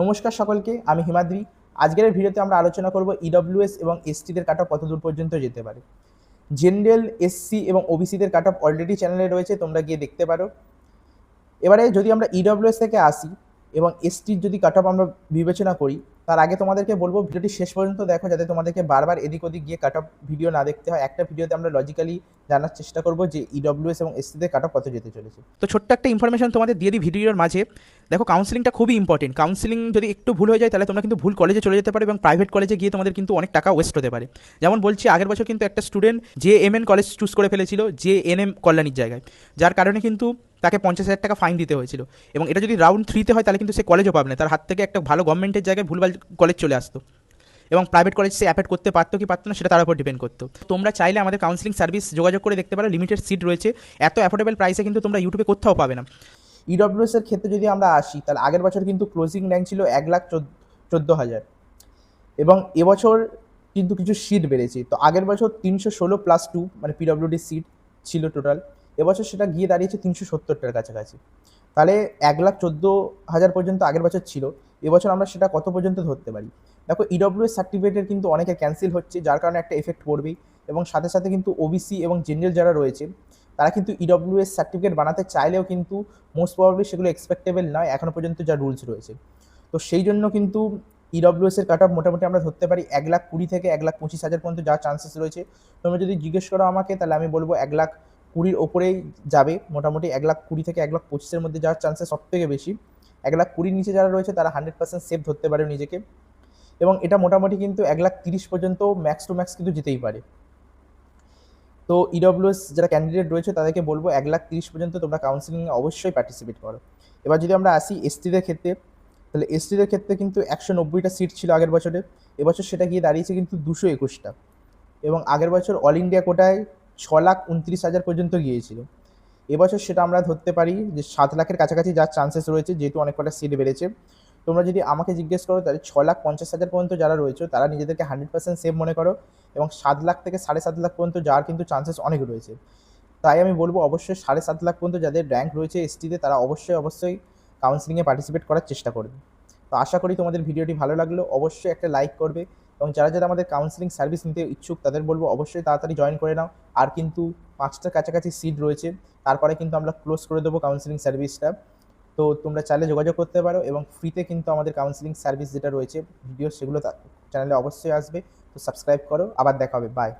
নমস্কার সকলকে, আমি হিমাদ্রি। আজকের এই ভিডিওতে আমরা আলোচনা করব ইডব্লিউএস এবং এসটিদের কাট অফ কত দূর পর্যন্ত যেতে পারে। জেনারেল, এসসি এবং ওবিসিদের কাট অফ অলরেডি চ্যানেলে রয়েছে, তোমরা গিয়ে দেখতে পারো। এবারে যদি আমরা ইডব্লিউএস থেকে আসি এবং এসটির যদি কাট অফ আমরা বিবেচনা করি, তার আগে তোমাদেরকে বলবো ভিডিওটি শেষ পর্যন্ত দেখো, যাতে তোমাদেরকে বারবার এদিক ওদিক গিয়ে কাট অফ ভিডিও না দেখতে হয়। একটা ভিডিওতে আমরা লজিক্যালি জানার চেষ্টা করবো যে ইডব্লিউএস এবং এসটিদের কাট অফ কত যেতে চলেছে। তো ছোট্ট একটা ইনফরমেশন তোমাদের দিয়ে দিই ভিডিওর মাঝে। দেখো, কাউন্সিলিংটা খুবই ইম্পর্টেন্ট। কাউন্সিলিং যদি একটু ভুল হয়ে যায় তাহলে তোমরা কিন্তু ভুল কলেজে চলে যেতে পারো এবং প্রাইভেট কলেজে গিয়ে তোমাদের কিন্তু অনেক টাকা ওয়েস্ট হতে পারে। যেমন বলছি, আগের বছর কিন্তু একটা স্টুডেন্ট JMN কলেজ চুজ করে ফেলেছিল JNM কল্যাণীর জায়গায়, যার কারণে কিন্তু তাকে 50,000 টাকা ফাইন দিতে হয়েছিল। এবং এটা যদি রাউন্ড 3-তে হয় তাহলে কিন্তু সে কলেজও পাবে না, তার হাত থেকে একটা ভালো গভর্নমেন্টের জায়গায় ভুলভাল কলেজ চলে আসতো। এবং প্রাইভেট কলেজ সে অ্যাফোর্ড করতে পারতো কি পারতো না সেটা তার উপর ডিপেন্ড করতো। তোমরা চাইলে আমাদের কাউন্সিলিং সার্ভিস যোগাযোগ করে দেখতে পারো, লিমিটেড সিট রয়েছে। এত অ্যাফোর্ডেবল প্রাইসে কিন্তু তোমরা ইউটিউবে কোথাও পাবে না। ইডব্লিউএস এর ক্ষেত্রে যদি আমরা আসি, তাহলে আগের বছর কিন্তু ক্লোজিং র্যাঙ্ক ছিল 1,14,000 এবং এবছর কিন্তু কিছু সিট বেড়েছে। তো আগের বছর 316+2 মানে পিডব্লিউডি সিট ছিল টোটাল, এবছর সেটা গিয়ে দাঁড়িয়েছে 370টার কাছাকাছি। তাহলে 1,14,000 পর্যন্ত আগের বছর ছিল, এবছর আমরা সেটা কত পর্যন্ত ধরতে পারি? দেখো, ইডব্লিউএস সার্টিফিকেটের কিন্তু অনেকে ক্যান্সেল হচ্ছে, যার কারণে একটা এফেক্ট পড়বেই। এবং সাথে সাথে কিন্তু ওবিসি এবং জেনারেল যারা রয়েছে, তারা কিন্তু ইডব্লিউএস সার্টিফিকেট বানাতে চাইলেও কিন্তু মোস্ট প্রবাবলি সেগুলো এক্সপেক্টেবল নয় এখনও পর্যন্ত যা রুলস রয়েছে। তো সেই জন্য কিন্তু ইডব্লিউএস এর কাট অফ মোটামুটি আমরা ধরতে পারি 1,20,000 থেকে 1,25,000 পর্যন্ত যাওয়ার চান্সেস রয়েছে। তোমরা যদি জিজ্ঞেস করো আমাকে, তাহলে আমি বলবো 1,20,000 ওপরেই যাবে। মোটামুটি 1,20,000 থেকে 1,25,000 মধ্যে যাওয়ার চান্সেস সব থেকে বেশি। 1,20,000 নিচে যারা রয়েছে তারা 100% সেফ ধরতে পারে নিজেকে। এবং এটা মোটামুটি কিন্তু 1,30,000 পর্যন্ত ম্যাক্স টু ম্যাক্স কিন্তু যেতেই পারে। তো ইডব্লিউএস যারা ক্যান্ডিডেট রয়েছে তাদেরকে বলবো 1,30,000 পর্যন্ত তোমরা কাউন্সিলিংয়ে অবশ্যই পার্টিসিপেট করো। এবার যদি আমরা আসি এসটিদের ক্ষেত্রে, তাহলে এসটিদের ক্ষেত্রে কিন্তু 190টা সিট ছিল আগের বছরে, এবছর সেটা গিয়ে দাঁড়িয়েছে কিন্তু 221টা। এবং আগের বছর অল ইন্ডিয়া কোটায় 6,29,000 পর্যন্ত গিয়েছিল, এবছর সেটা আমরা ধরতে পারি যে 7 লাখের কাছাকাছি যার চান্সেস রয়েছে, যেহেতু অনেক কটা সিট বেড়েছে। তোমরা যদি আমাকে জিজ্ঞেস করো, তাহলে 6,50,000 পর্যন্ত যারা রয়েছে তারা নিজেদেরকে 100% সেভ মনে করো, এবং 7 লাখ থেকে 7.5 লাখ পর্যন্ত যাওয়ার কিন্তু চান্সেস অনেক রয়েছে। তাই আমি বলবো অবশ্যই 7.5 লাখ পর্যন্ত যাদের র্যাঙ্ক রয়েছে এসটিতে, তারা অবশ্যই কাউন্সিলিংয়ে পার্টিসিপেট করার চেষ্টা করবে। তো আশা করি তোমাদের ভিডিওটি ভালো লাগলো, অবশ্যই একটা লাইক করবে। এবং যারা যারা আমাদের কাউন্সিলিং সার্ভিস নিতে ইচ্ছুক তাদের বলবো অবশ্যই তাড়াতাড়ি জয়েন করে নাও। আর কিন্তু 5টার কাছাকাছি সিট রয়েছে, তারপরে কিন্তু আমরা ক্লোজ করে দেবো কাউন্সিলিং সার্ভিসটা। তো তোমরা চাইলে যোগাযোগ করতে পারো, এবং ফ্রিতে কিন্তু আমাদের কাউন্সিলিং সার্ভিস যেটা রয়েছে ভিডিও, সেগুলো চ্যানেলে অবশ্যই আসবে। তো সাবস্ক্রাইব করো, আবার দেখা হবে, বাই।